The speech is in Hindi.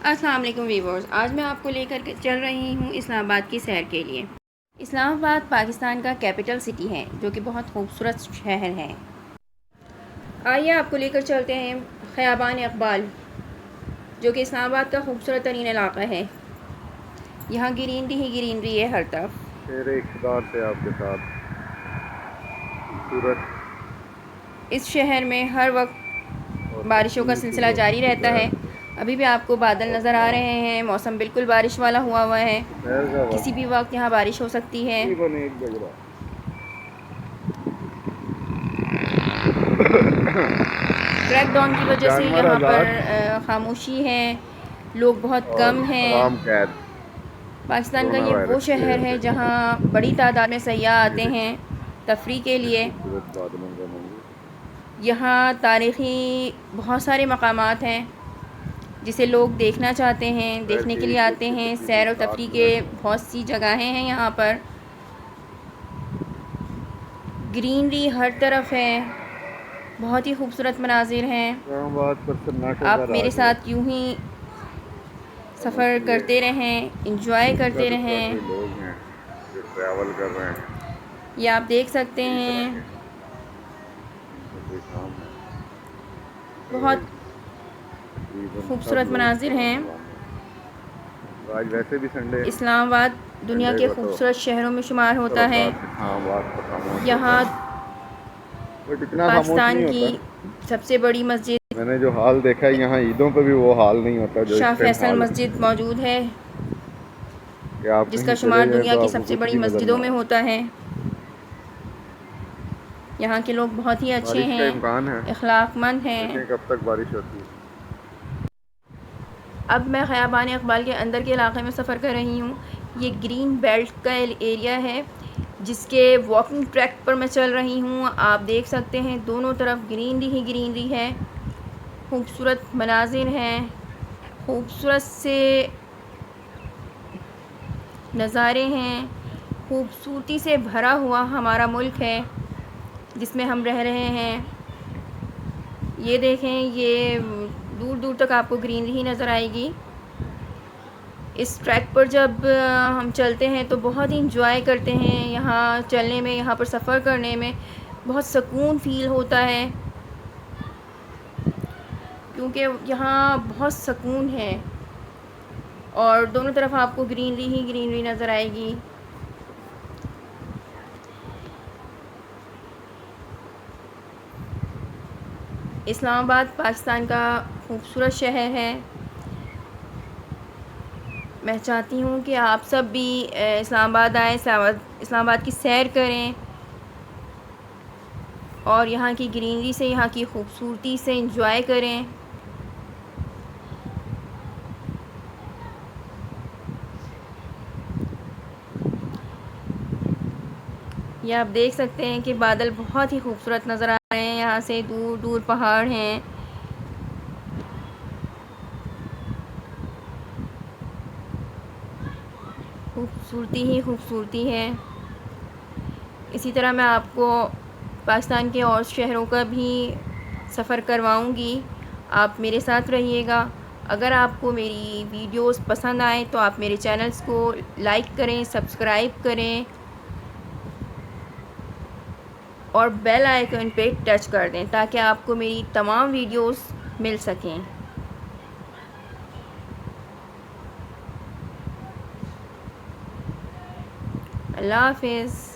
अस्सलाम वालेकुम वीवर्स, आज मैं आपको लेकर के चल रही हूँ इस्लामाबाद की सैर के लिए। इस्लामाबाद पाकिस्तान का कैपिटल सिटी है जो कि बहुत खूबसूरत शहर है। आइए आपको लेकर चलते हैं ख़याबान इकबाल, जो कि इस्लामाबाद का खूबसूरत तरीन इलाक़ा है। यहाँ ग्रीनरी ही ग्रीनरी है हर तरफ। मेरे इक़्तिदार से आपके साथ खूबसूरत इस शहर में हर वक्त और बारिशों का सुकून की सिलसिला जारी रहता दोपहर है। अभी भी आपको बादल और नज़र आ रहे हैं, मौसम बिल्कुल बारिश वाला हुआ है। दोपहर का किसी भी वक्त वक्त यहाँ बारिश हो सकती है। तकरीबन 1 बज रहा क्रैक डाउन की वजह से जानवर यहाँ आज़ाद पर खामोशी है, लोग बहुत और कम हैं। आराम कैद पाकिस्तान का कोरोना ये वो वायरस के शहर है से। जहाँ बड़ी तादाद में सयाह ये आते हैं देखिए तफरी के कितने लिए। खूबसूरत बादलों का मंजर। यहाँ तारीख़ी बहुत सारे मकामात हैं जिसे लोग देखना चाहते हैं, दोपहर देखने के के लिए 1 बज आते के हैं। तकरीबन सैर और तफरी 7 के मिनट हुए हैं। बहुत सी जगहें हैं यहाँ पर। ग्रीनरी हर तरफ है, बहुत ही खूबसूरत मनाजिर हैं। इस्लामाबाद पर सन्नाटों का आप मेरे राज है। साथ यूं ही सफ़र खामोशी है। करते रहें, इंजॉय करते दुक्का दुक्का रहें। के लोग हैं जो ट्रैवल कर रहे हैं ये आप देख सकते कई तरह हैं, के। इनका कोई काम है। बहुत तकरीबन सब खूबसूरत लोग मनाजिर यहाँ हैं। हवा में। तो आज वैसे भी संडे है। इस्लामाबाद दुनिया संडे के को तो खूबसूरत शहरों में शुमार होता है। तरोताज़ा इस्लामाबाद तो खामोश होता यहाँ है, बट इतना खामोश पाकिस्तान नहीं की होता। सबसे बड़ी मस्जिद मैंने जो हाल देखा है यहाँ ईदों पे भी वो हाल नहीं होता जो शाह इस टाइम फैसल हाल है। मस्जिद मौजूद है, कि आप जिसका कहीं चले शुमार जाएं दुनिया तो की आपको सबसे कुछ बड़ी भी नज़र मस्जिदों ना में आए। होता है। यहाँ के लोग बहुत ही अच्छे बारिश का हैं, इम्कान है, अखलाकमंद देखें हैं। कब तक बारिश होती है। अब मैं ख़याबान इकबाल के अंदर के इलाके में सफ़र कर रही हूँ। ये ग्रीन बेल्ट का एरिया है जिसके वॉकिंग ट्रैक पर मैं चल रही हूँ। आप देख सकते हैं दोनों तरफ ग्रीनरी ही ग्रीनरी है, खूबसूरत मनाजिर हैं, खूबसूरत से नज़ारे हैं। खूबसूरती से भरा हुआ हमारा मुल्क है जिसमें हम रह रहे हैं। ये देखें, ये दूर दूर तक आपको ग्रीनरी ही नज़र आएगी। इस ट्रैक पर जब हम चलते हैं तो बहुत ही इंजॉय करते हैं। यहाँ चलने में, यहाँ पर सफ़र करने में बहुत सुकून फ़ील होता है, क्योंकि यहाँ बहुत सुकून है और दोनों तरफ आपको ग्रीनरी ही ग्रीनरी नज़र आएगी। इस्लामाबाद पाकिस्तान का खूबसूरत शहर है। मैं चाहती हूँ कि आप सब भी इस्लामाबाद आएँ, इस्लामाबाद की सैर करें और यहाँ की ग्रीनरी से, यहाँ की खूबसूरती से इंजॉय करें। ये आप देख सकते हैं कि बादल बहुत ही खूबसूरत नज़र आ रहे हैं। यहाँ से दूर दूर पहाड़ हैं। खूबसूरती ही खूबसूरती है। इसी तरह मैं आपको पाकिस्तान के और शहरों का भी सफ़र करवाऊंगी। आप मेरे साथ रहिएगा। अगर आपको मेरी वीडियोस पसंद आए तो आप मेरे चैनल्स को लाइक करें, सब्सक्राइब करें और बेल आइकन पे टच कर दें ताकि आपको मेरी तमाम वीडियोस मिल सकें। अल्लाह हाफ़िज़।